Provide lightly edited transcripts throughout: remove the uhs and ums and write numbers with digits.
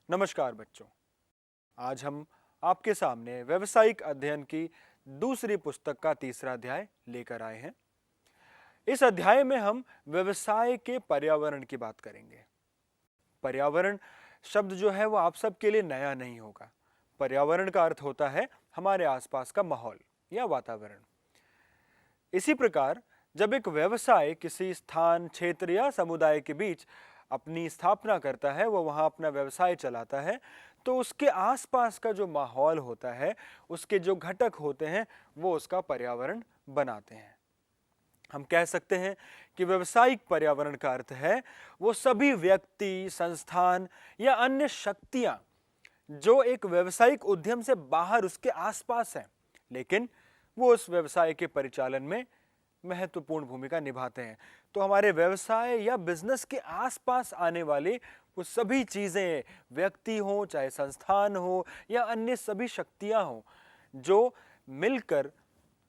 नमस्कार बच्चों। आज हम आपके सामने व्यावसायिक अध्ययन की दूसरी पुस्तक का तीसरा अध्याय लेकर आए हैं। इस अध्याय में हम व्यवसाय के पर्यावरण की बात करेंगे। पर्यावरण शब्द जो है वो आप सबके लिए नया नहीं होगा। पर्यावरण का अर्थ होता है हमारे आसपास का माहौल या वातावरण। इसी प्रकार जब एक व्यवसाय किसी स्थान, क्षेत्र या समुदाय के बीच अपनी स्थापना करता है, वो वहां अपना व्यवसाय चलाता है, तो उसके आसपास का जो माहौल होता है, उसके जो घटक होते हैं, वो उसका पर्यावरण बनाते हैं। हम कह सकते हैं कि व्यावसायिक पर्यावरण का अर्थ है वो सभी व्यक्ति, संस्थान या अन्य शक्तियां जो एक व्यावसायिक उद्यम से बाहर उसके आसपास हैं, लेकिन वो उस व्यवसाय के परिचालन में महत्वपूर्ण भूमिका निभाते हैं। तो हमारे व्यवसाय या बिजनेस के आसपास आने वाले वो सभी चीजें, व्यक्ति हो चाहे संस्थान हो या अन्य सभी शक्तियां हो, जो मिलकर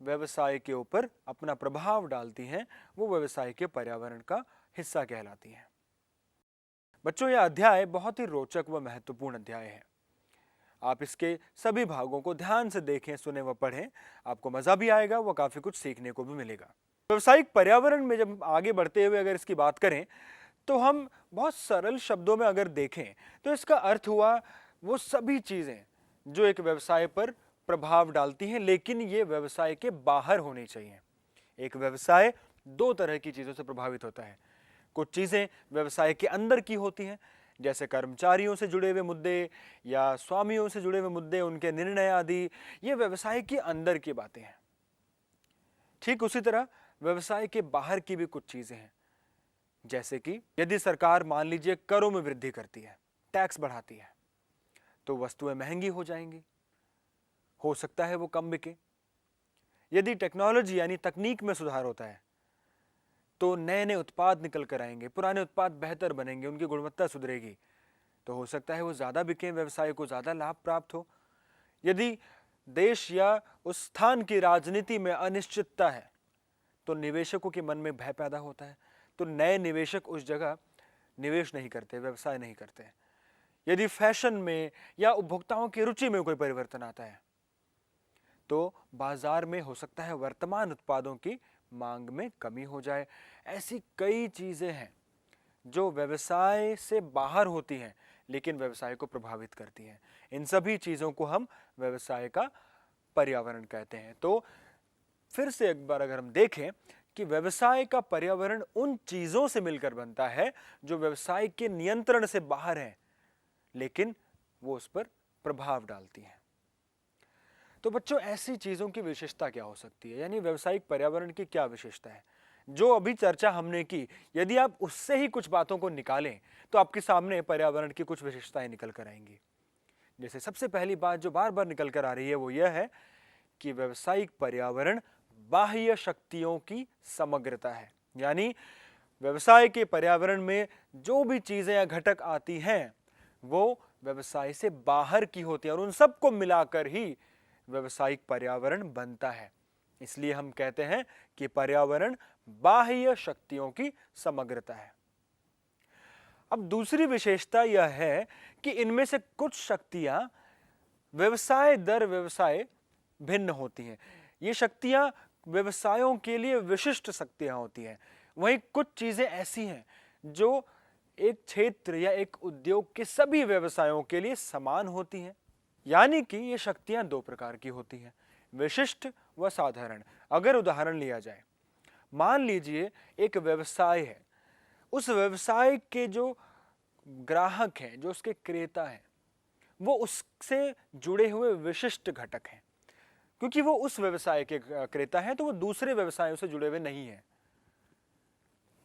व्यवसाय के ऊपर अपना प्रभाव डालती हैं, वो व्यवसाय के पर्यावरण का हिस्सा कहलाती हैं। बच्चों, यह अध्याय बहुत ही रोचक व महत्वपूर्ण अध्याय है। आप इसके सभी भागों को ध्यान से देखें, सुने व पढ़ें। आपको मजा भी आएगा, वो काफी कुछ सीखने को भी मिलेगा। व्यवसायिक पर्यावरण में जब आगे बढ़ते हुए अगर इसकी बात करें, तो हम बहुत सरल शब्दों में अगर देखें तो इसका अर्थ हुआ वो सभी चीजें जो एक व्यवसाय पर प्रभाव डालती हैं, लेकिन ये व्यवसाय के बाहर होनी चाहिए। एक व्यवसाय दो तरह की चीजों से प्रभावित होता है। कुछ चीजें व्यवसाय के अंदर की होती हैं, जैसे कर्मचारियों से जुड़े हुए मुद्दे या स्वामियों से जुड़े हुए मुद्दे, उनके निर्णय आदि, ये व्यवसाय के अंदर की बातें हैं। ठीक उसी तरह व्यवसाय के बाहर की भी कुछ चीजें हैं, जैसे कि यदि सरकार मान लीजिए करों में वृद्धि करती है, टैक्स बढ़ाती है, तो वस्तुएं महंगी हो जाएंगी, हो सकता है वो कम बिके। यदि टेक्नोलॉजी यानी तकनीक में सुधार होता है, तो नए नए उत्पाद निकल कर आएंगे, पुराने उत्पाद बेहतर बनेंगे, उनकी गुणवत्ता सुधरेगी, तो हो सकता है वो ज्यादा बिके, व्यवसाय को ज्यादा लाभ प्राप्त हो। यदि देश या उस स्थान की राजनीति में अनिश्चितता है, तो निवेशकों के मन में भय पैदा होता है, तो नए निवेशक उस जगह निवेश नहीं करते, व्यवसाय नहीं करते। यदि फैशन में या उपभोक्ताओं की रुचि में कोई परिवर्तन आता है, तो बाजार में हो सकता है वर्तमान उत्पादों की मांग में कमी हो जाए। ऐसी कई चीजें हैं जो व्यवसाय से बाहर होती हैं, लेकिन व्यवसाय को प्रभावित करती हैं। इन सभी चीजों को हम व्यवसाय का पर्यावरण कहते हैं। तो फिर से एक बार अगर हम देखें कि व्यवसाय का पर्यावरण उन चीजों से मिलकर बनता है जो व्यवसाय के नियंत्रण से बाहर है, लेकिन वो उस पर प्रभाव डालती हैं। तो बच्चों, ऐसी चीजों की विशेषता क्या हो सकती है, यानी व्यवसायिक पर्यावरण की क्या विशेषता है? जो अभी चर्चा हमने की, यदि आप उससे ही कुछ बातों को निकालें, तो आपके सामने पर्यावरण की कुछ विशेषताएं निकल कर आएंगी। जैसे सबसे पहली बात जो बार बार निकल कर आ रही है, वो यह है कि व्यवसायिक पर्यावरण बाह्य शक्तियों की समग्रता है। यानी व्यवसाय के पर्यावरण में जो भी चीजें या घटक आती हैं, वो व्यवसाय से बाहर की होती है और उन सबको मिलाकर ही व्यवसायिक पर्यावरण बनता है। इसलिए हम कहते हैं कि पर्यावरण बाह्य शक्तियों की समग्रता है। अब दूसरी विशेषता यह है कि इनमें से कुछ शक्तियां व्यवसाय दर व्यवसाय भिन्न होती हैं। ये शक्तियां व्यवसायों के लिए विशिष्ट शक्तियां होती हैं। वहीं कुछ चीजें ऐसी हैं जो एक क्षेत्र या एक उद्योग के सभी व्यवसायों के लिए समान होती हैं। यानी कि ये शक्तियां दो प्रकार की होती हैं, विशिष्ट व साधारण। अगर उदाहरण लिया जाए, मान लीजिए एक व्यवसाय है, उस व्यवसाय के जो ग्राहक हैं, जो उसके क्रेता हैं, वो उससे जुड़े हुए विशिष्ट घटक हैं। क्योंकि वो उस व्यवसाय के क्रेता हैं, तो वो दूसरे व्यवसायों से जुड़े हुए नहीं हैं।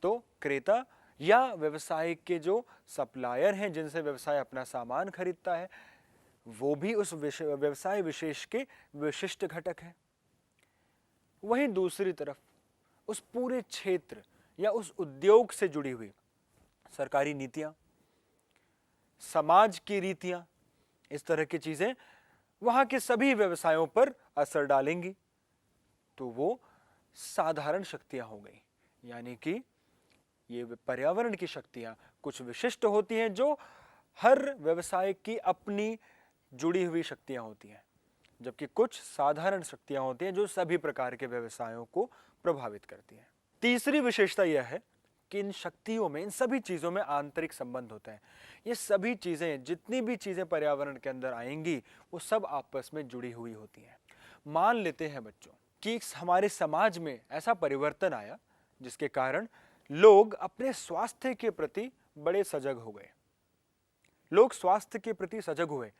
तो क्रेता या व्यवसाय के जो सप्लायर हैं, जिनसे व्यवसाय अपना सामान खरीदता है, वो भी उस व्यवसाय विशेष के विशिष्ट घटक हैं। वहीं दूसरी तरफ उस पूरे क्षेत्र या उस उद्योग से जुड़ी हुई सरकारी नीतियां, समाज की रीतियां, इस तरह की चीजें वहां के सभी व्यवसायों पर असर डालेंगी, तो वो साधारण शक्तियां हो गई। यानी कि ये पर्यावरण की शक्तियां कुछ विशिष्ट होती हैं जो हर व्यवसाय की अपनी जुड़ी हुई शक्तियां होती हैं, जबकि कुछ साधारण शक्तियां होती हैं जो सभी प्रकार के व्यवसायों को प्रभावित करती हैं। तीसरी विशेषता यह है कि इन शक्तियों में, इन सभी चीजों में आंतरिक संबंध होता है। ये सभी चीजें, जितनी भी चीजें पर्यावरण के अंदर आएंगी, वो सब आपस में जुड़ी हुई होती हैं। मान लेते हैं बच्चों कि हमारे समाज में ऐसा परिवर्तन आया जिसके कारण लोग अपने स्वास्थ्य के प्रति बड़े सजग हो गए। लोग स्वास्थ्य के प्रति सजग हुए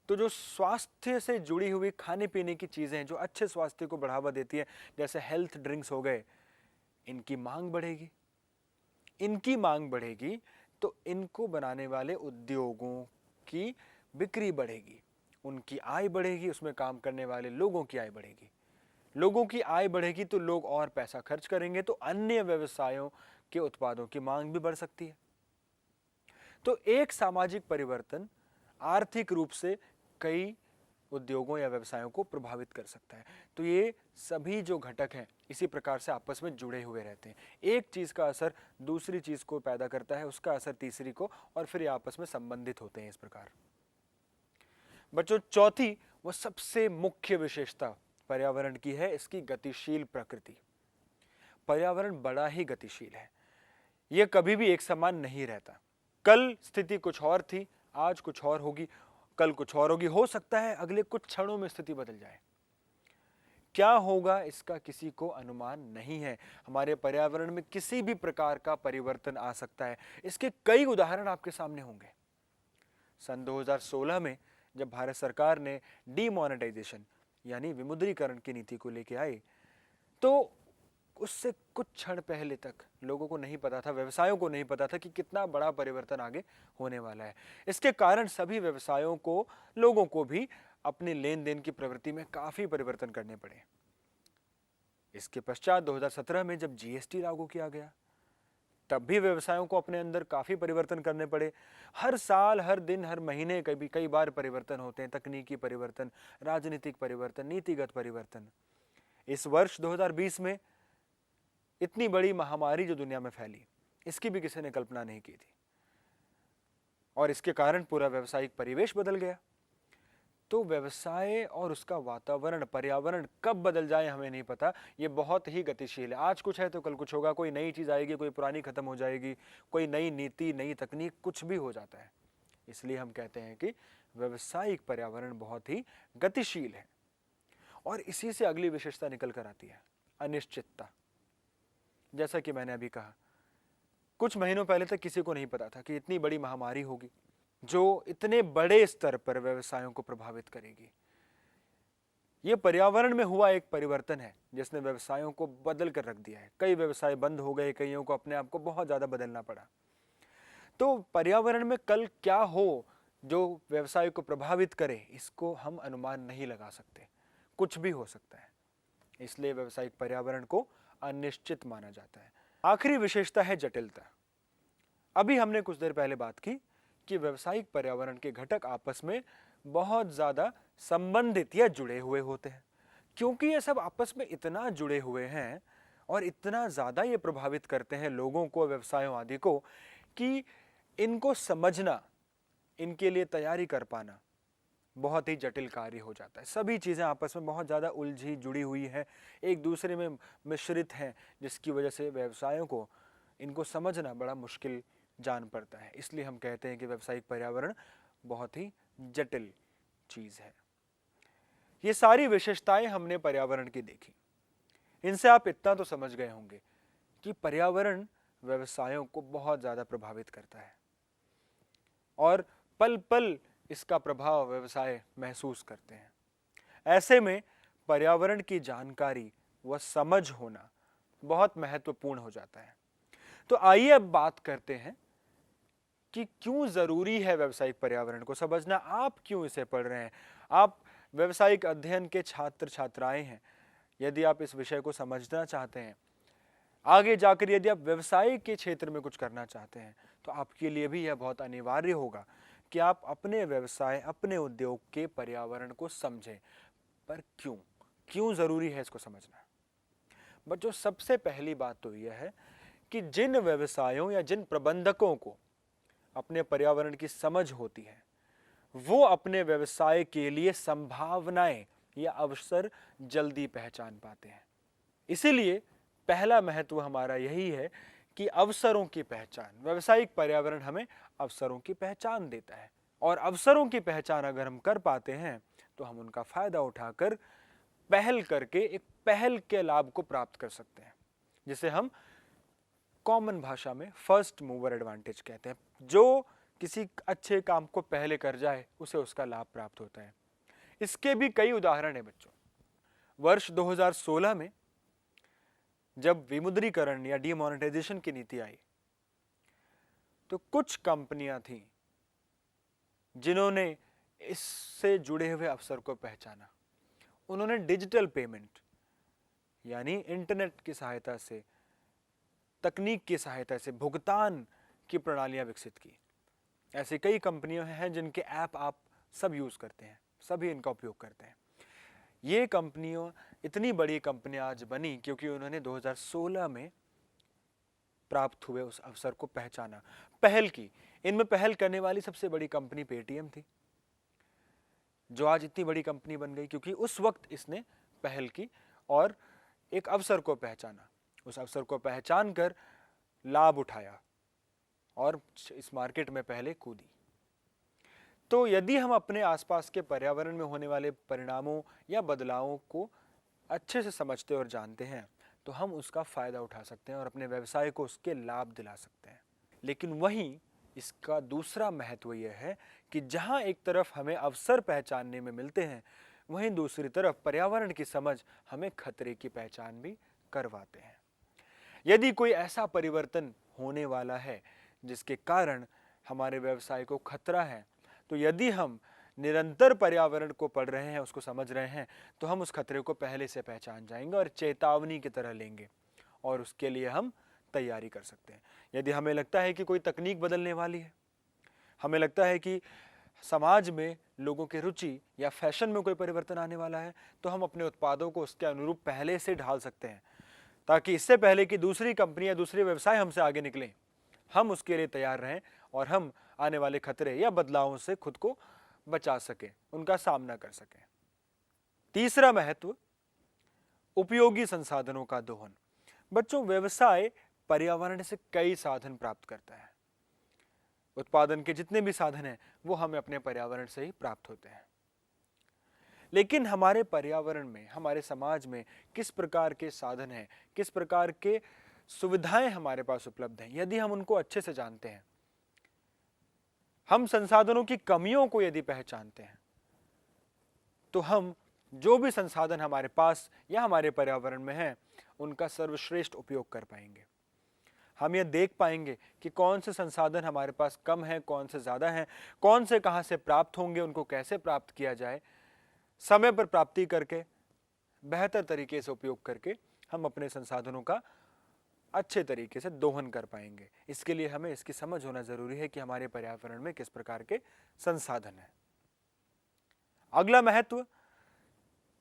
तो जो स्वास्थ्य से जुड़ी हुई खाने पीने की चीजें हैं जो अच्छे स्वास्थ्य को बढ़ावा देती है, जैसे हेल्थ ड्रिंक्स हो गए, इनकी मांग बढ़ेगी। इनकी मांग बढ़ेगी तो इनको बनाने वाले उद्योगों की बिक्री बढ़ेगी, उनकी आय बढ़ेगी, उसमें काम करने वाले लोगों की आय बढ़ेगी। लोगों की आय बढ़ेगी तो लोग और पैसा खर्च करेंगे, तो अन्य व्यवसायों के उत्पादों की मांग भी बढ़ सकती है। तो एक सामाजिक परिवर्तन आर्थिक रूप से कई उद्योगों या व्यवसायों को प्रभावित कर सकता है। तो ये सभी जो घटक हैं इसी प्रकार से आपस में जुड़े हुए रहते हैं। एक चीज का असर दूसरी चीज को पैदा करता है, उसका असर तीसरी को, और फिर ये आपस में संबंधित होते हैं इस प्रकार। बच्चों, चौथी वो सबसे मुख्य विशेषता पर्यावरण की है इसकी गतिशील प्रकृति। पर्यावरण बड़ा ही गतिशील है, यह कभी भी एक समान नहीं रहता। कल स्थिति कुछ और थी, आज कुछ और होगी, कल कुछ और होगी, हो सकता है अगले कुछ क्षणों में स्थिति बदल जाए। क्या होगा इसका किसी को अनुमान नहीं है। हमारे पर्यावरण में किसी भी प्रकार का परिवर्तन आ सकता है। इसके कई उदाहरण आपके सामने होंगे। सन 2016 में जब भारत सरकार ने डीमोनेटाइजेशन यानी विमुद्रीकरण की नीति को लेकर आई, तो उससे कुछ क्षण पहले तक लोगों को नहीं पता था, व्यवसायों को नहीं पता था कि कितना बड़ा परिवर्तन आगे होने वाला है। इसके कारण सभी व्यवसायों को, लोगों को भी अपने लेन देन की प्रवृत्ति में काफी परिवर्तन करने पड़े। इसके पश्चात 2017 में जब जीएसटी लागू किया गया, तब भी व्यवसायों को अपने अंदर काफी परिवर्तन करने पड़े। हर साल, हर दिन, हर महीने कई बार परिवर्तन होते हैं, तकनीकी परिवर्तन, राजनीतिक परिवर्तन, नीतिगत परिवर्तन। इस वर्ष 2020 में इतनी बड़ी महामारी जो दुनिया में फैली, इसकी भी किसी ने कल्पना नहीं की थी, और इसके कारण पूरा व्यावसायिक परिवेश बदल गया। तो व्यवसाय और उसका वातावरण, पर्यावरण कब बदल जाए हमें नहीं पता, ये बहुत ही गतिशील है। आज कुछ है तो कल कुछ होगा, कोई नई चीज आएगी, कोई पुरानी खत्म हो जाएगी, कोई नई नीति, नई तकनीक, कुछ भी हो जाता है। इसलिए हम कहते हैं कि व्यावसायिक पर्यावरण बहुत ही गतिशील है। और इसी से अगली विशेषता निकल कर आती है, अनिश्चितता। जैसा कि मैंने अभी कहा, कुछ महीनों पहले तक किसी को नहीं पता था कि इतनी बड़ी महामारी होगी जो इतने बड़े स्तर पर व्यवसायों को प्रभावित करेगी। यह पर्यावरण में हुआ एक परिवर्तन है जिसने व्यवसायों को बदल कर रख दिया है। कई व्यवसाय बंद हो गए, कईयों को अपने आप को बहुत ज्यादा बदलना पड़ा। तो पर्यावरण में कल क्या हो जो व्यवसाय को प्रभावित करे, इसको हम अनुमान नहीं लगा सकते, कुछ भी हो सकता है। इसलिए व्यवसायिक पर्यावरण को अनिश्चित माना जाता है। आखिरी विशेषता है जटिलता। अभी हमने कुछ देर पहले बात की कि व्यवसायिक पर्यावरण के घटक आपस में बहुत ज्यादा संबंधित या जुड़े हुए होते हैं। क्योंकि ये सब आपस में इतना जुड़े हुए हैं और इतना ज्यादा ये प्रभावित करते हैं लोगों को, व्यवसायों आदि को, कि इनको समझना, इनके लिए तैयारी कर पाना बहुत ही जटिल कार्य हो जाता है। सभी चीजें आपस में बहुत ज्यादा उलझी जुड़ी हुई है, एक दूसरे में मिश्रित हैं, जिसकी वजह से व्यवसायों को इनको समझना बड़ा मुश्किल जान पड़ता है। इसलिए हम कहते हैं कि व्यावसायिक पर्यावरण बहुत ही जटिल चीज है। ये सारी विशेषताएं हमने पर्यावरण की देखी। इनसे आप इतना तो समझ गए होंगे कि पर्यावरण व्यवसायों को बहुत ज्यादा प्रभावित करता है और पल पल इसका प्रभाव व्यवसाय महसूस करते हैं। ऐसे में पर्यावरण की जानकारी व समझ होना बहुत महत्वपूर्ण हो जाता है। तो आइए अब बात करते हैं कि क्यों जरूरी है व्यावसायिक पर्यावरण को समझना। आप क्यों इसे पढ़ रहे हैं? आप व्यावसायिक अध्ययन के छात्र छात्राएं हैं। यदि आप इस विषय को समझना चाहते हैं, आगे जाकर यदि आप व्यवसाय के क्षेत्र में कुछ करना चाहते हैं, तो आपके लिए भी यह बहुत अनिवार्य होगा कि आप अपने व्यवसाय, अपने उद्योग के पर्यावरण को समझें। पर क्यों जरूरी है इसको समझना? बच्चों, सबसे पहली बात तो यह है कि जिन व्यवसायों या जिन प्रबंधकों को अपने पर्यावरण की समझ होती है, वो अपने व्यवसाय के लिए संभावनाएं या अवसर जल्दी पहचान पाते हैं। इसीलिए पहला महत्व हमारा यही है कि अवसरों की पहचान। व्यावसायिक पर्यावरण हमें अवसरों की पहचान देता है, और अवसरों की पहचान अगर हम कर पाते हैं तो हम उनका फायदा उठाकर पहल करके एक पहल के लाभ को प्राप्त कर सकते हैं, जिसे हम कॉमन भाषा में फर्स्ट मूवर एडवांटेज कहते हैं। जो किसी अच्छे काम को पहले कर जाए उसे उसका लाभ प्राप्त होता है। इसके भी कई उदाहरण हैं बच्चों। वर्ष 2016 में जब विमुद्रीकरण या डीमोनेटाइजेशन की नीति आई, तो कुछ कंपनियां थीं जिन्होंने इससे जुड़े हुए अवसर को पहचाना। उन्होंने डिजिटल पेमेंट यानी इंटरनेट की सहायता से, तकनीक की सहायता से भुगतान की प्रणालियां विकसित की। ऐसी कई कंपनियां हैं जिनके ऐप आप सब यूज करते हैं, सभी इनका उपयोग करते हैं। ये कंपनियां इतनी बड़ी कंपनियां आज बनी क्योंकि उन्होंने 2016 में प्राप्त हुए उस अवसर को पहचाना, पहल की। इनमें पहल करने वाली सबसे बड़ी कंपनी पेटीएम थी, जो आज इतनी बड़ी कंपनी बन गई क्योंकि उस वक्त इसने पहल की और एक अवसर को पहचाना, उस अवसर को पहचान कर लाभ उठाया और इस मार्केट में पहले कूदी। तो यदि हम अपने आसपास के पर्यावरण में होने वाले परिणामों या बदलावों को अच्छे से समझते और जानते हैं तो हम उसका फायदा उठा सकते हैं और अपने व्यवसाय को उसके लाभ दिला सकते हैं। लेकिन वहीं इसका दूसरा महत्व यह है कि जहां एक तरफ हमें अवसर पहचानने में मिलते हैं, वहीं दूसरी तरफ पर्यावरण की समझ हमें खतरे की पहचान भी करवाते हैं। यदि कोई ऐसा परिवर्तन होने वाला है जिसके कारण हमारे व्यवसाय को खतरा है, तो यदि हम निरंतर पर्यावरण को पढ़ रहे हैं, उसको समझ रहे हैं, तो हम उस खतरे को पहले से पहचान जाएंगे और चेतावनी की तरह लेंगे और उसके लिए हम तैयारी कर सकते हैं। यदि हमें लगता है कि कोई तकनीक बदलने वाली है, हमें लगता है कि समाज में लोगों की रुचि या फैशन में कोई परिवर्तन आने वाला है, तो हम अपने उत्पादों को उसके अनुरूप पहले से ढाल सकते हैं, ताकि इससे पहले कि दूसरी कंपनी या दूसरे व्यवसाय हमसे आगे निकलें, हम उसके लिए तैयार रहें और हम आने वाले खतरे या बदलावों से खुद को बचा सकें, उनका सामना कर सकें। तीसरा महत्व, उपयोगी संसाधनों का दोहन। बच्चों, व्यवसाय पर्यावरण से कई साधन प्राप्त करता है। उत्पादन के जितने भी साधन हैं वो हमें अपने पर्यावरण से ही प्राप्त होते हैं। लेकिन हमारे पर्यावरण में, हमारे समाज में किस प्रकार के साधन हैं, किस प्रकार के सुविधाएं हमारे पास उपलब्ध हैं, यदि हम उनको अच्छे से जानते हैं, हम संसाधनों की कमियों को यदि पहचानते हैं, तो हम जो भी संसाधन हमारे पास या हमारे पर्यावरण में हैं उनका सर्वश्रेष्ठ उपयोग कर पाएंगे। हम ये देख पाएंगे कि कौन से संसाधन हमारे पास कम हैं, कौन से ज़्यादा हैं, कौन से कहाँ से प्राप्त होंगे, उनको कैसे प्राप्त किया जाए। समय पर प्राप्ति करके, बेहतर तरीके से उपयोग करके हम अपने संसाधनों का अच्छे तरीके से दोहन कर पाएंगे। इसके लिए हमें इसकी समझ होना जरूरी है कि हमारे पर्यावरण में किस प्रकार के संसाधन हैं। अगला महत्व,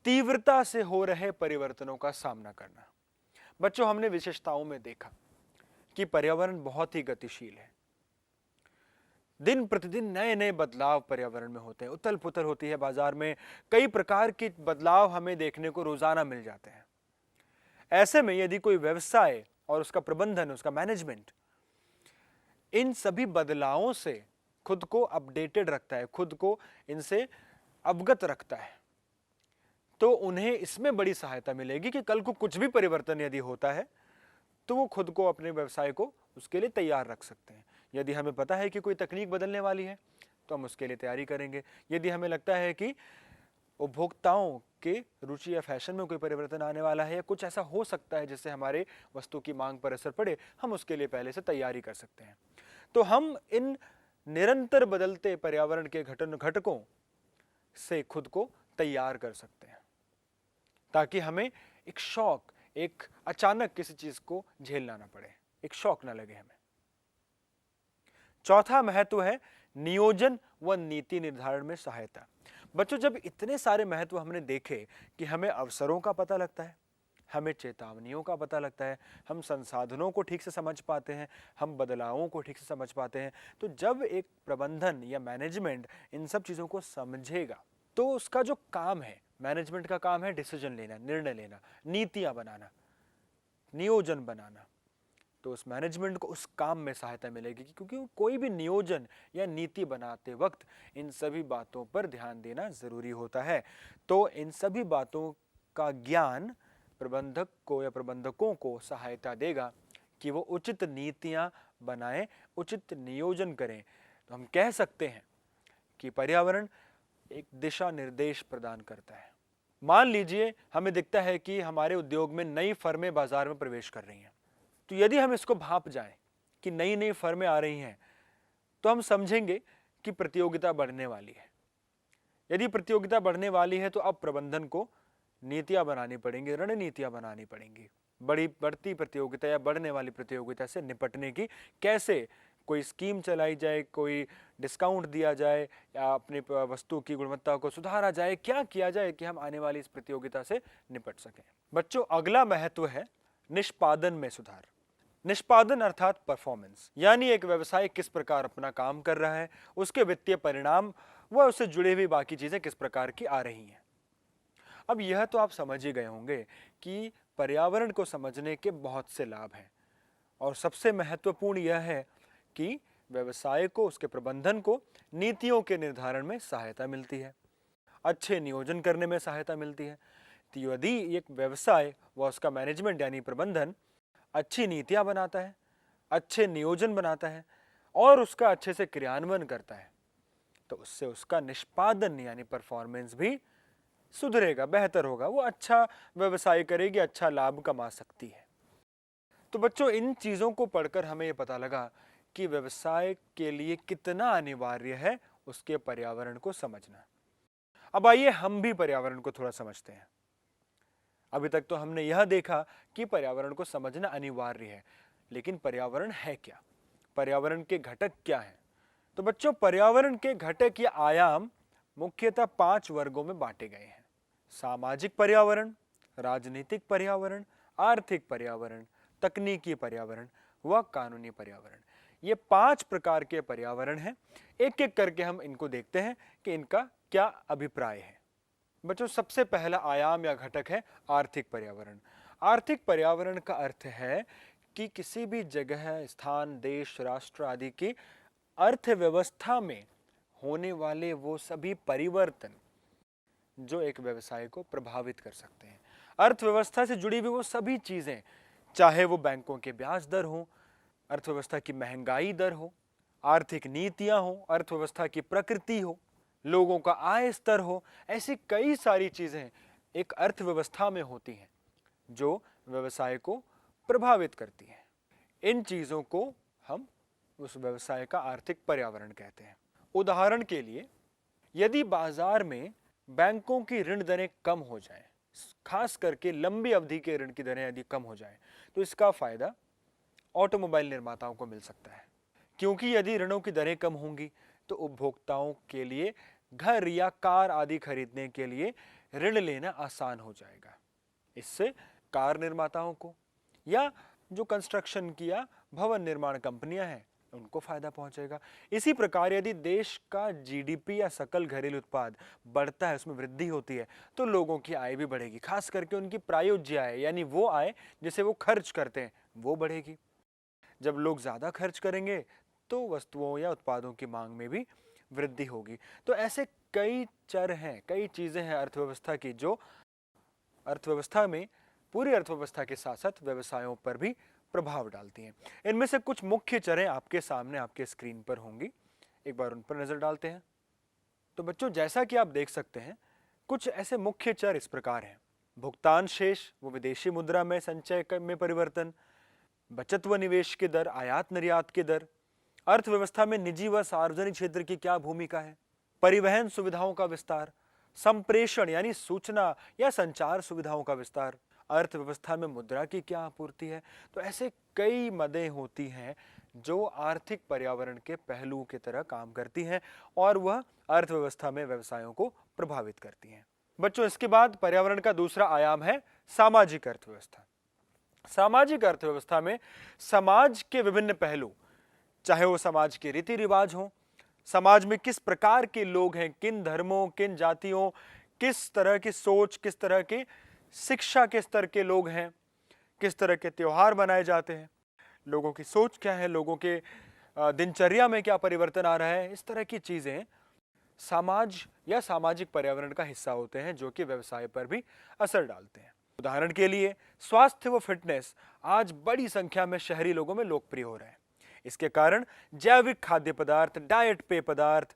तीव्रता से हो रहे परिवर्तनों का सामना करना। बच्चों, हमने विशेषताओं में देखा कि पर्यावरण बहुत ही गतिशील है। दिन प्रतिदिन नए नए बदलाव पर्यावरण में होते हैं, उथल पुथल होती है बाजार में, कई प्रकार के बदलाव हमें देखने को रोजाना मिल जाते हैं। ऐसे में यदि कोई व्यवसाय और उसका प्रबंधन, उसका मैनेजमेंट इन सभी बदलावों से खुद को अपडेटेड रखता है, खुद को इनसे अवगत रखता है, तो उन्हें इसमें बड़ी सहायता मिलेगी कि कल को कुछ भी परिवर्तन यदि होता है तो वो खुद को, अपने व्यवसाय को उसके लिए तैयार रख सकते हैं। यदि हमें पता है कि कोई तकनीक बदलने वाली है तो हम उसके लिए तैयारी करेंगे। यदि हमें लगता है कि उपभोक्ताओं के रुचि या फैशन में कोई परिवर्तन आने वाला है या कुछ ऐसा हो सकता है जिससे हमारे वस्तु की मांग पर असर पड़े, हम उसके लिए पहले से तैयारी कर सकते हैं। तो हम इन निरंतर बदलते पर्यावरण के घटकों से खुद को तैयार कर सकते हैं, ताकि हमें एक शौक, एक अचानक किसी चीज को झेलना ना पड़े, एक शौक ना लगे हमें। चौथा महत्व है नियोजन व नीति निर्धारण में सहायता। बच्चों, जब इतने सारे महत्व हमने देखे कि हमें अवसरों का पता लगता है, हमें चेतावनियों का पता लगता है, हम संसाधनों को ठीक से समझ पाते हैं, हम बदलावों को ठीक से समझ पाते हैं। तो जब एक प्रबंधन या मैनेजमेंट इन सब चीज़ों को समझेगा तो उसका जो काम है, मैनेजमेंट का काम है डिसीजन लेना, निर्णय लेना, नीतियाँ बनाना, नियोजन बनाना, तो उस मैनेजमेंट को उस काम में सहायता मिलेगी, क्योंकि कोई भी नियोजन या नीति बनाते वक्त इन सभी बातों पर ध्यान देना जरूरी होता है। तो इन सभी बातों का ज्ञान प्रबंधक को या प्रबंधकों को सहायता देगा कि वो उचित नीतियां बनाएं, उचित नियोजन करें। तो हम कह सकते हैं कि पर्यावरण एक दिशा निर्देश प्रदान करता है। मान लीजिए हमें दिखता है कि हमारे उद्योग में नई फर्में बाजार में प्रवेश कर रही हैं, तो यदि हम इसको भांप जाएं कि नई नई फर्में आ रही हैं, तो हम समझेंगे कि प्रतियोगिता बढ़ने वाली है। यदि प्रतियोगिता बढ़ने वाली है तो अब प्रबंधन को नीतियां बनानी पड़ेंगी, रणनीतियां बनानी पड़ेंगी। बढ़ती प्रतियोगिता या बढ़ने वाली प्रतियोगिता से निपटने की कैसे कोई स्कीम चलाई जाए, कोई डिस्काउंट दिया जाए या अपनी वस्तु की गुणवत्ता को सुधारा जाए, क्या किया जाए कि हम आने वाली इस प्रतियोगिता से निपट सकें। बच्चों, अगला महत्व है निष्पादन में सुधार। निष्पादन अर्थात परफॉर्मेंस, यानी एक व्यवसाय किस प्रकार अपना काम कर रहा है, उसके वित्तीय परिणाम व उससे जुड़े हुई बाकी चीजें किस प्रकार की आ रही हैं। अब यह तो आप समझ ही गए होंगे कि पर्यावरण को समझने के बहुत से लाभ हैं, और सबसे महत्वपूर्ण यह है कि व्यवसाय को, उसके प्रबंधन को नीतियों के निर्धारण में सहायता मिलती है, अच्छे नियोजन करने में सहायता मिलती है। तो यदि एक व्यवसाय व उसका मैनेजमेंट यानी प्रबंधन अच्छी नीतियां बनाता है, अच्छे नियोजन बनाता है और उसका अच्छे से क्रियान्वयन करता है, तो उससे उसका निष्पादन यानी परफॉर्मेंस भी सुधरेगा, बेहतर होगा, वो अच्छा व्यवसाय करेगी, अच्छा लाभ कमा सकती है। तो बच्चों, इन चीजों को पढ़कर हमें ये पता लगा कि व्यवसाय के लिए कितना अनिवार्य है उसके पर्यावरण को समझना। अब आइए हम भी पर्यावरण को थोड़ा समझते हैं। अभी तक तो हमने यह देखा कि पर्यावरण को समझना अनिवार्य है, लेकिन पर्यावरण है क्या, पर्यावरण के घटक क्या हैं? तो बच्चों, पर्यावरण के घटक या आयाम मुख्यतः 5 वर्गों में बांटे गए हैं: सामाजिक पर्यावरण, राजनीतिक पर्यावरण, आर्थिक पर्यावरण, तकनीकी पर्यावरण व कानूनी पर्यावरण। ये 5 प्रकार के पर्यावरण हैं। एक एक करके हम इनको देखते हैं कि इनका क्या अभिप्राय है। बच्चों, सबसे पहला आयाम या घटक है आर्थिक पर्यावरण। आर्थिक पर्यावरण का अर्थ है कि किसी भी जगह, स्थान, देश, राष्ट्र आदि की अर्थव्यवस्था में होने वाले वो सभी परिवर्तन जो एक व्यवसाय को प्रभावित कर सकते हैं। अर्थव्यवस्था से जुड़ी हुई वो सभी चीजें, चाहे वो बैंकों के ब्याज दर हो, अर्थव्यवस्था की महंगाई दर हो, आर्थिक नीतियां हो, अर्थव्यवस्था की प्रकृति हो, लोगों का आय स्तर हो, ऐसी कई सारी चीजें एक अर्थव्यवस्था में होती हैं जो व्यवसाय को प्रभावित करती हैं। इन चीजों को हम उस व्यवसाय का आर्थिक पर्यावरण कहते हैं। उदाहरण के लिए, यदि बाजार में बैंकों की ऋण दरें कम हो जाएं, खास करके लंबी अवधि के ऋण की दरें यदि कम हो जाएं, तो इसका फायदा ऑटोमोबाइल निर्माताओं को मिल सकता है, क्योंकि यदि ऋणों की दरें कम होंगी तो उपभोक्ताओं के लिए घर या कार आदि खरीदने के लिए ऋण लेना आसान हो जाएगा। इससे कार निर्माताओं को या जो कंस्ट्रक्शन की या भवन निर्माण कंपनियां हैं उनको फायदा पहुंचेगा। इसी प्रकार यदि देश का जीडीपी या सकल घरेलू उत्पाद बढ़ता है, उसमें वृद्धि होती है, तो लोगों की आय भी बढ़ेगी, खास करके उनकी प्रायोज्य आय यानी वो आय जिसे वो खर्च करते हैं वो बढ़ेगी। जब लोग ज्यादा खर्च करेंगे तो वस्तुओं या उत्पादों की मांग में भी वृद्धि होगी। तो ऐसे कई चर हैं, कई चीजें हैं अर्थव्यवस्था की जो अर्थव्यवस्था में, पूरी अर्थव्यवस्था के साथ साथ व्यवसायों पर भी प्रभाव डालती हैं। इनमें से कुछ मुख्य चरें आपके सामने आपके स्क्रीन पर होंगी, एक बार उन पर नजर डालते हैं। तो बच्चों, जैसा कि आप देख सकते हैं, कुछ ऐसे मुख्य चर इस प्रकार हैं: भुगतान शेष वो विदेशी मुद्रा में संचय में परिवर्तन, बचत व निवेश की दर, आयात निर्यात की दर, अर्थव्यवस्था में निजी व सार्वजनिक क्षेत्र की क्या भूमिका है, परिवहन सुविधाओं का विस्तार, संप्रेषण यानी सूचना या संचार सुविधाओं का विस्तार, अर्थव्यवस्था में मुद्रा की क्या आपूर्ति है। तो ऐसे कई मदें होती हैं जो आर्थिक पर्यावरण के पहलुओं की तरह काम करती हैं और वह अर्थव्यवस्था में व्यवसायों को प्रभावित करती हैं। बच्चों, इसके बाद पर्यावरण का दूसरा आयाम है सामाजिक अर्थव्यवस्था। सामाजिक अर्थव्यवस्था में समाज के विभिन्न पहलू, चाहे वो समाज के रीति रिवाज हो, समाज में किस प्रकार के लोग हैं, किन धर्मों, किन जातियों, किस तरह की सोच, किस तरह की शिक्षा के स्तर के लोग हैं, किस तरह के त्योहार मनाए जाते हैं, लोगों की सोच क्या है, लोगों के दिनचर्या में क्या परिवर्तन आ रहा है, इस तरह की चीजें समाज या सामाजिक पर्यावरण का हिस्सा होते हैं जो कि व्यवसाय पर भी असर डालते हैं। उदाहरण के लिए स्वास्थ्य व फिटनेस आज बड़ी संख्या में शहरी लोगों में लोकप्रिय हो रहे हैं। इसके कारण जैविक खाद्य पदार्थ, डाइट पेय पदार्थ,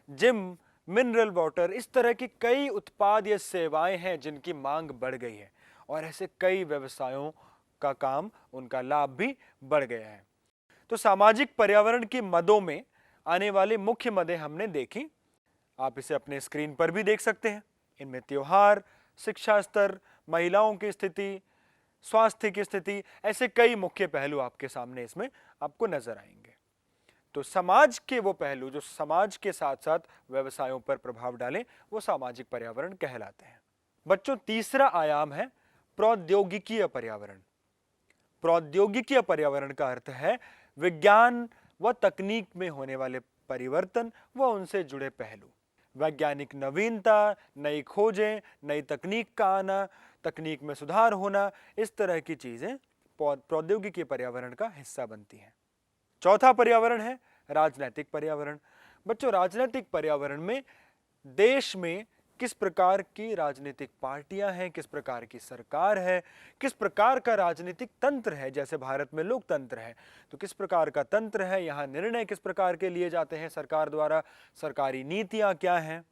जिम, मिनरल वाटर, इस तरह की कई उत्पाद या सेवाएं हैं जिनकी मांग बढ़ गई है और ऐसे कई व्यवसायों का काम, उनका लाभ भी बढ़ गया है। तो सामाजिक पर्यावरण की मदों में आने वाली मुख्य मदें हमने देखी, आप इसे अपने स्क्रीन पर भी देख सकते हैं। इनमें त्योहार, शिक्षा स्तर, महिलाओं की स्थिति, स्वास्थ्य की स्थिति, ऐसे कई मुख्य पहलू आपके सामने इसमें आपको नजर आएंगे। तो समाज के वो पहलू जो समाज के साथ साथ व्यवसायों पर प्रभाव डालें, वो सामाजिक पर्यावरण कहलाते हैं। बच्चों, तीसरा आयाम है प्रौद्योगिकीय पर्यावरण। प्रौद्योगिकीय पर्यावरण का अर्थ है विज्ञान व तकनीक में होने वाले परिवर्तन व उनसे जुड़े पहलू। वैज्ञानिक नवीनता, नई खोजें, नई तकनीक का आना, तकनीक में सुधार होना, इस तरह की चीजें प्रौद्योगिकी पर्यावरण का हिस्सा बनती हैं। चौथा पर्यावरण है राजनैतिक पर्यावरण। बच्चों, राजनैतिक पर्यावरण में देश में किस प्रकार की राजनीतिक पार्टियां हैं, किस प्रकार की सरकार है, किस प्रकार का राजनीतिक तंत्र है। जैसे भारत में लोकतंत्र है, तो किस प्रकार का तंत्र है, यहाँ निर्णय किस प्रकार के लिए जाते हैं सरकार द्वारा, सरकारी नीतियां क्या हैं,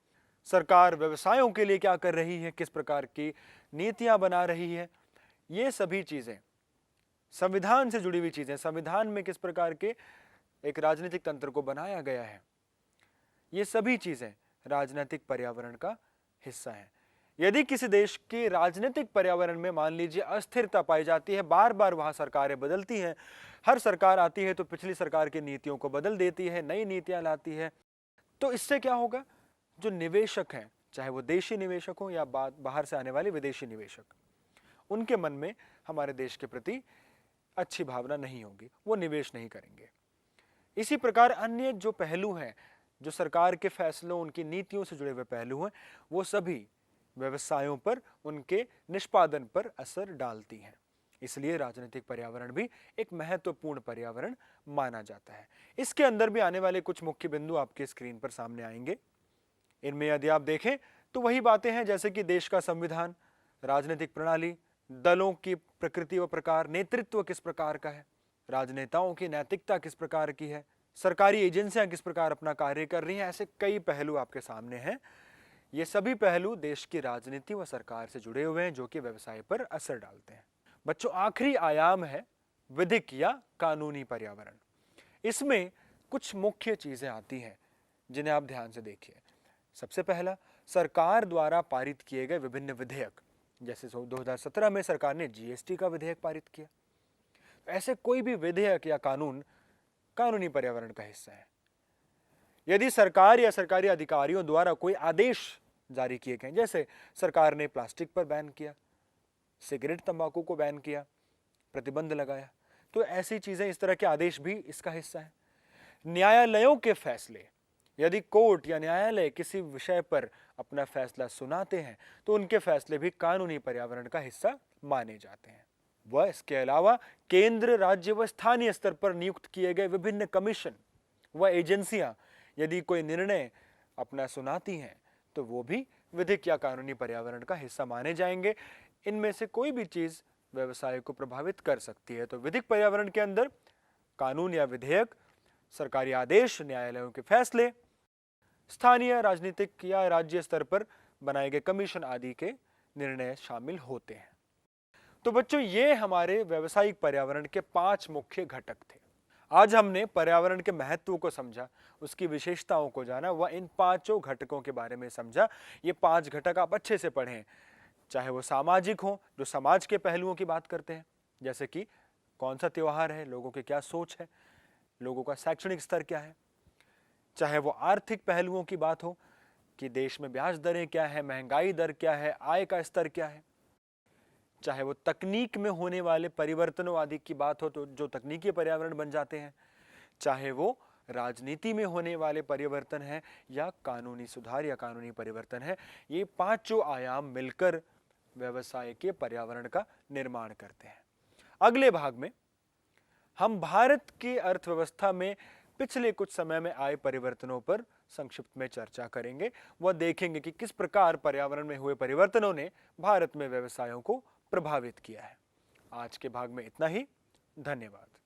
सरकार व्यवसायों के लिए क्या कर रही है, किस प्रकार की नीतियां बना रही है, ये सभी चीजें संविधान से जुड़ी हुई चीजें, संविधान में किस प्रकार के एक राजनीतिक तंत्र को बनाया गया है, ये सभी चीजें राजनीतिक पर्यावरण का हिस्सा है। यदि किसी देश के राजनीतिक पर्यावरण में मान लीजिए अस्थिरता पाई जाती है, बार बार वहां सरकारें बदलती हैं, हर सरकार आती है तो पिछली सरकार की नीतियों को बदल देती है, नई नीतियां लाती है, तो इससे क्या होगा, जो निवेशक हैं, चाहे वो देशी निवेशक हो या बाहर से आने वाले विदेशी निवेशक, उनके मन में हमारे देश के प्रति अच्छी भावना नहीं होगी, वो निवेश नहीं करेंगे। इसी प्रकार अन्य जो पहलू हैं, जो सरकार के फैसलों, उनकी नीतियों से जुड़े हुए पहलू हैं, वो सभी व्यवसायों पर, उनके निष्पादन पर असर डालती हैं। इसलिए राजनीतिक पर्यावरण भी एक महत्वपूर्ण पर्यावरण माना जाता है। इसके अंदर भी आने वाले कुछ मुख्य बिंदु आपके स्क्रीन पर सामने आएंगे। इनमें यदि आप देखें तो वही बातें हैं जैसे कि देश का संविधान, राजनीतिक प्रणाली, दलों की प्रकृति व प्रकार, नेतृत्व किस प्रकार का है, राजनेताओं की नैतिकता किस प्रकार की है, सरकारी एजेंसियां किस प्रकार अपना कार्य कर रही हैं, ऐसे कई पहलू आपके सामने हैं। ये सभी पहलू देश की राजनीति व सरकार से जुड़े हुए हैं जो कि व्यवसाय पर असर डालते हैं। बच्चों, आखिरी आयाम है विधिक या कानूनी पर्यावरण। इसमें कुछ मुख्य चीजें आती हैं जिन्हें आप ध्यान से देखिए। सबसे पहला, सरकार द्वारा पारित किए गए विभिन्न विधेयक। जैसे 2017 में सरकार ने जीएसटी का विधेयक पारित किया। ऐसे कोई भी विधेयक या कानून कानूनी पर्यावरण का हिस्सा है। यदि सरकार या सरकारी अधिकारियों द्वारा कोई आदेश जारी किए गए, जैसे सरकार ने प्लास्टिक पर बैन किया, सिगरेट तंबाकू को बैन किया, प्रतिबंध लगाया, तो ऐसी चीजें, इस तरह के आदेश भी इसका हिस्सा है। न्यायालयों के फैसले, यदि कोर्ट या न्यायालय किसी विषय पर अपना फैसला सुनाते हैं तो उनके फैसले भी कानूनी पर्यावरण का हिस्सा माने जाते हैं। वह इसके अलावा केंद्र, राज्य व स्थानीय स्तर पर नियुक्त किए गए विभिन्न कमीशन व एजेंसियां यदि कोई निर्णय अपना सुनाती हैं तो वो भी विधिक या कानूनी पर्यावरण का हिस्सा माने जाएंगे। इनमें से कोई भी चीज व्यवसाय को प्रभावित कर सकती है। तो विधिक पर्यावरण के अंदर कानून या विधेयक, सरकारी आदेश, न्यायालयों के फैसले, स्थानीय, राजनीतिक या राज्य स्तर पर बनाए गए कमीशन आदि के निर्णय शामिल होते हैं। तो बच्चों, ये हमारे व्यावसायिक पर्यावरण के 5 मुख्य घटक थे। आज हमने पर्यावरण के महत्व को समझा, उसकी विशेषताओं को जाना व इन 5 घटकों के बारे में समझा। ये 5 घटक आप अच्छे से पढ़ें, चाहे वो सामाजिक हो, जो समाज के पहलुओं की बात करते हैं, जैसे कि कौन सा त्योहार है, लोगों की क्या सोच है, लोगों का शैक्षणिक स्तर क्या है, चाहे वो आर्थिक पहलुओं की बात हो कि देश में ब्याज दरें क्या है, महंगाई दर क्या है, आय का स्तर क्या है, चाहे वो तकनीक में होने वाले परिवर्तनों आदि की बात हो तो जो तकनीकी पर्यावरण बन जाते हैं, चाहे वो राजनीति में होने वाले परिवर्तन है या कानूनी सुधार या कानूनी परिवर्तन है, ये पांचों आयाम मिलकर व्यवसाय के पर्यावरण का निर्माण करते हैं। अगले भाग में हम भारत की अर्थव्यवस्था में पिछले कुछ समय में आए परिवर्तनों पर संक्षिप्त में चर्चा करेंगे। वह देखेंगे कि किस प्रकार पर्यावरण में हुए परिवर्तनों ने भारत में व्यवसायों को प्रभावित किया है। आज के भाग में इतना ही। धन्यवाद।